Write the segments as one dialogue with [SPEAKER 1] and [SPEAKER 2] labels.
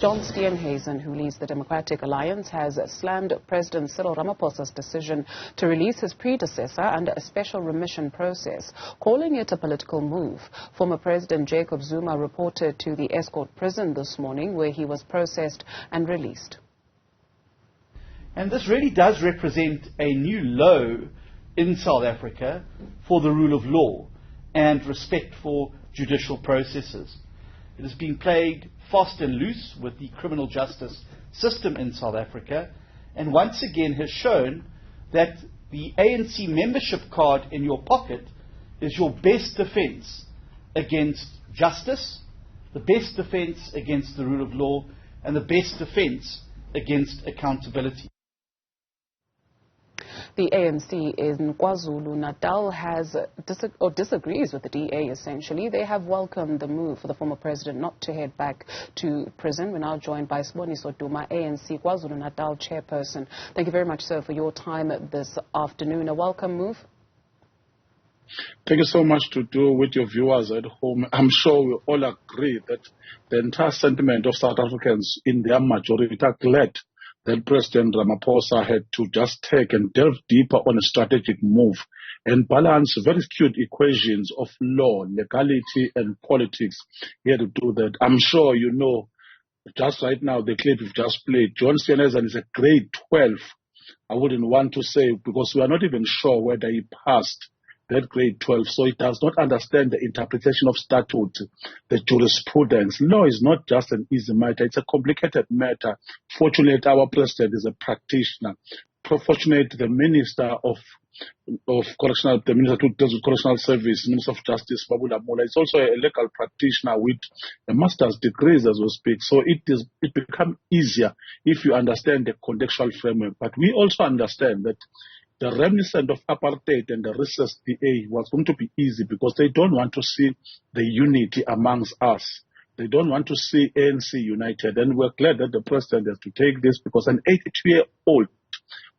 [SPEAKER 1] John Steenhuisen, who leads the Democratic Alliance, has slammed President Cyril Ramaphosa's decision to release his predecessor under a special remission process, calling it a political move. Former President Jacob Zima reported to the escort prison this morning, where he was processed and released.
[SPEAKER 2] And this really does represent a new low in South Africa for the rule of law and respect for judicial processes. It has been played fast and loose with the criminal justice system in South Africa, and once again has shown that the ANC membership card in your pocket is your best defense against justice, the best defense against the rule of law, and the best defense against accountability.
[SPEAKER 1] The ANC in KwaZulu-Natal disagrees with the DA, essentially. They have welcomed the move for the former president not to head back to prison. We're now joined by Siboniso Duma, ANC KwaZulu-Natal Chairperson. Thank you very much, sir, for your time this afternoon. A welcome move.
[SPEAKER 3] Thank you so much to do with your viewers at home. I'm sure we all agree that the entire sentiment of South Africans in their majority are glad that President Ramaphosa had to just take and delve deeper on a strategic move and balance very skewed equations of law, legality, and politics. He had to do that. I'm sure you know, just right now, the clip we've just played, John Steenhuisen is a grade 12. I wouldn't want to say, because we are not even sure whether he passed that grade 12, so he does not understand the interpretation of statute, the jurisprudence. Law is not just an easy matter, it's a complicated matter. Fortunately, our president is a practitioner. Fortunately, the minister of correctional, the minister who deals with correctional service, Minister of Justice, Babula Mula, is also a legal practitioner with a master's degrees as we speak. So it becomes easier if you understand the contextual framework. But we also understand that the reminiscent of apartheid and the recessed DA was going to be easy because they don't want to see the unity amongst us. They don't want to see ANC united. And we're glad that the president has to take this, because an 82-year-old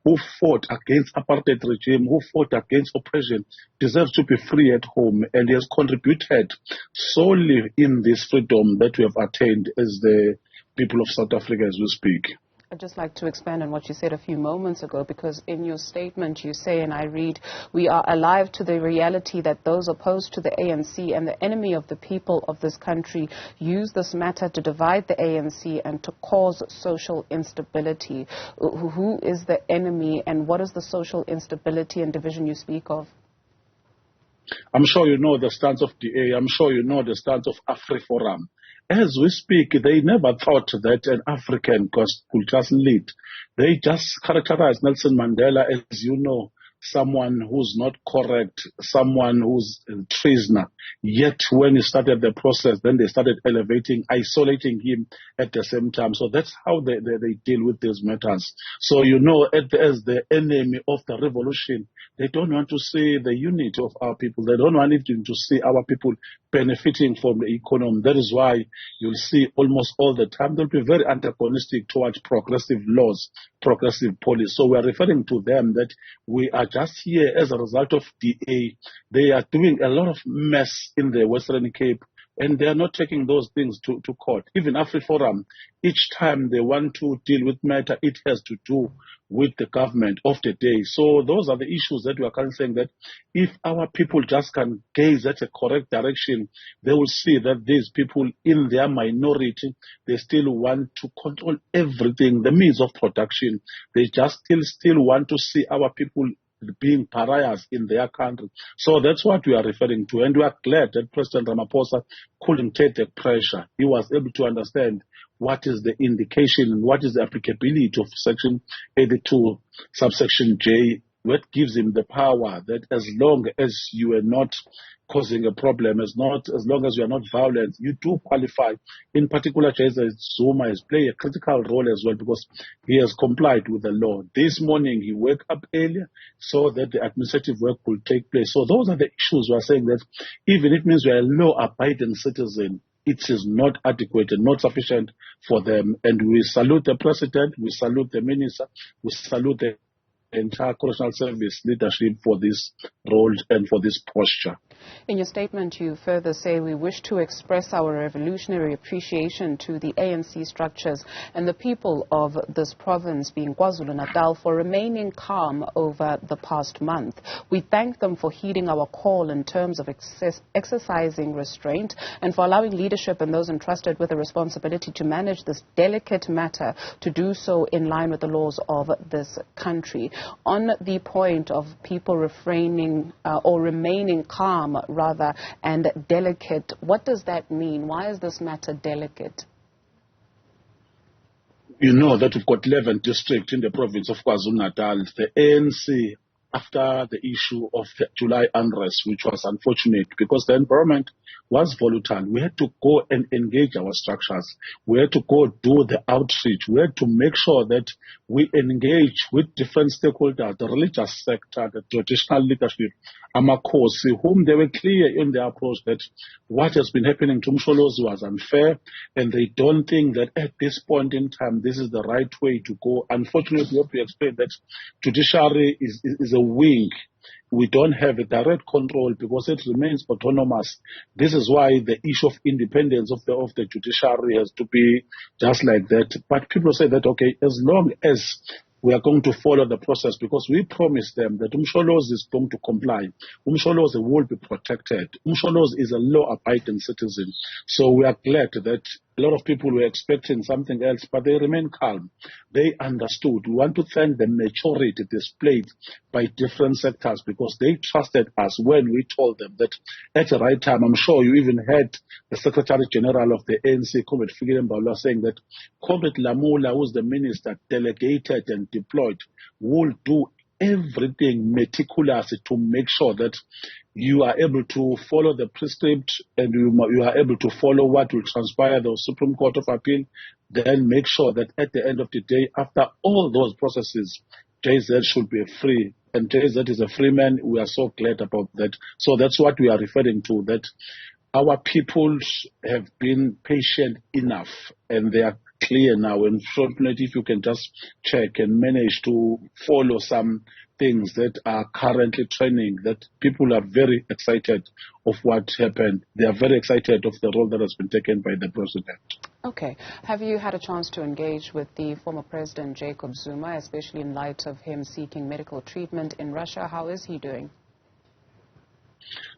[SPEAKER 3] who fought against apartheid regime, who fought against oppression, deserves to be free at home, and he has contributed solely in this freedom that we have attained as the people of South Africa as we speak.
[SPEAKER 1] I'd just like to expand on what you said a few moments ago, because in your statement you say, and I read, "We are alive to the reality that those opposed to the ANC and the enemy of the people of this country use this matter to divide the ANC and to cause social instability." Who is the enemy, and what is the social instability and division you speak of?
[SPEAKER 3] I'm sure you know the stance of DA. I'm sure you know the stance of AfriForum. As we speak, they never thought that an African could just lead. They just characterized Nelson Mandela as, you know, someone who's not correct, someone who's a treasoner. Yet when he started the process, then they started elevating, isolating him at the same time. So that's how they deal with these matters. So, you know, as the enemy of the revolution, they don't want to see the unity of our people. They don't want even to see our people benefiting from the economy. That is why you'll see almost all the time they'll be very antagonistic towards progressive laws, progressive policy. So we are referring to them that we are just here as a result of DA. They are doing a lot of mess in the Western Cape, and they are not taking those things to court. Even AfriForum, each time they want to deal with matter, it has to do with the government of the day. So those are the issues that we are currently saying, that if our people just can gaze at a correct direction, they will see that these people in their minority, they still want to control everything, the means of production. They just still want to see our people being pariahs in their country. So that's what we are referring to. And we are glad that President Ramaphosa couldn't take the pressure. He was able to understand what is the indication and what is the applicability of Section 82, subsection J, what gives him the power that as long as you are not causing a problem, as long as you are not violent, you do qualify. In particular, Zuma has played a critical role as well, because he has complied with the law. This morning, he woke up earlier so that the administrative work will take place. So those are the issues we are saying, that even if it means we are a law-abiding citizen, it is not adequate and not sufficient for them. And we salute the president, we salute the minister, we salute the entire correctional service leadership for this role and for this posture.
[SPEAKER 1] In your statement, you further say, we wish to express our revolutionary appreciation to the ANC structures and the people of this province, being KwaZulu-Natal, for remaining calm over the past month. We thank them for heeding our call in terms of exercising restraint and for allowing leadership and those entrusted with the responsibility to manage this delicate matter to do so in line with the laws of this country. On the point of people refraining or remaining calm, rather, and delicate, what does that mean? Why is this matter delicate?
[SPEAKER 3] You know that we've got 11 districts in the province of KwaZulu-Natal. The ANC, after the issue of the July unrest, which was unfortunate because the environment was volatile, we had to go and engage our structures. We had to go do the outreach. We had to make sure that we engage with different stakeholders, the religious sector, the traditional leadership, Amakosi, whom they were clear in their approach that what has been happening to Msholozi was unfair, and they don't think that at this point in time this is the right way to go. Unfortunately, we have to explain that judiciary is a wing. We don't have a direct control because it remains autonomous. This is why the issue of independence of the judiciary has to be just like that. But people say that, okay, as long as we are going to follow the process, because we promised them that Msholozi is going to comply. Msholozi will be protected. Msholozi is a law-abiding citizen. So we are glad that a lot of people were expecting something else, but they remain calm. They understood. We want to thank the maturity displayed by different sectors because they trusted us when we told them that at the right time. I'm sure you even heard the Secretary General of the ANC, Comrade Fikile Mbalula, saying that Comrade Lamula, who's the minister, delegated and deployed, will do everything meticulous to make sure that you are able to follow the prescript and you are able to follow what will transpire the Supreme Court of Appeal. Then make sure that at the end of the day, after all those processes, JZ should be free. And JZ is a free man. We are so glad about that. So that's what we are referring to, that our people have been patient enough and they are clear now. And fortunately, if you can just check and manage to follow some things that are currently training, that people are very excited of what happened. They are very excited of the role that has been taken by the president.
[SPEAKER 1] Okay. Have you had a chance to engage with the former president, Jacob Zima, especially in light of him seeking medical treatment in Russia? How is he doing?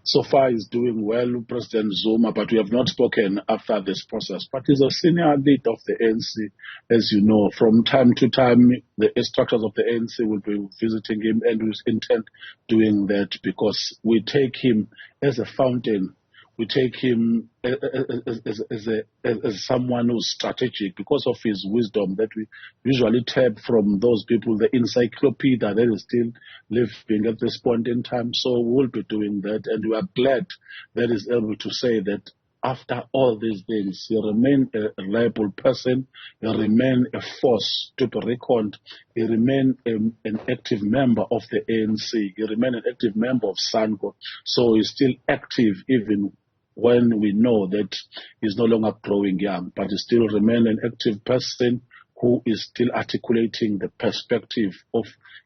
[SPEAKER 3] So far, he's doing well, President Zuma, but we have not spoken after this process. But he's a senior lead of the ANC, as you know. From time to time, the structures of the ANC will be visiting him, and we intend doing that because we take him as a fountain. We take him as someone who's strategic because of his wisdom that we usually tap from those people, the encyclopedia that is still living at this point in time. So we'll be doing that, and we are glad that he's able to say that after all these things, he remained a reliable person, he remained a force to be reckoned, he remained an active member of the ANC, he remained an active member of SANCO. So he's still active even when we know that he's no longer growing young, but he still remains an active person who is still articulating the perspective of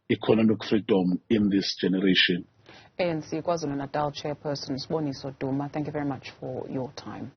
[SPEAKER 3] economic freedom in this generation.
[SPEAKER 1] ANC KwaZulu-Natal Chairperson Siboniso Duma, thank you very much for your time.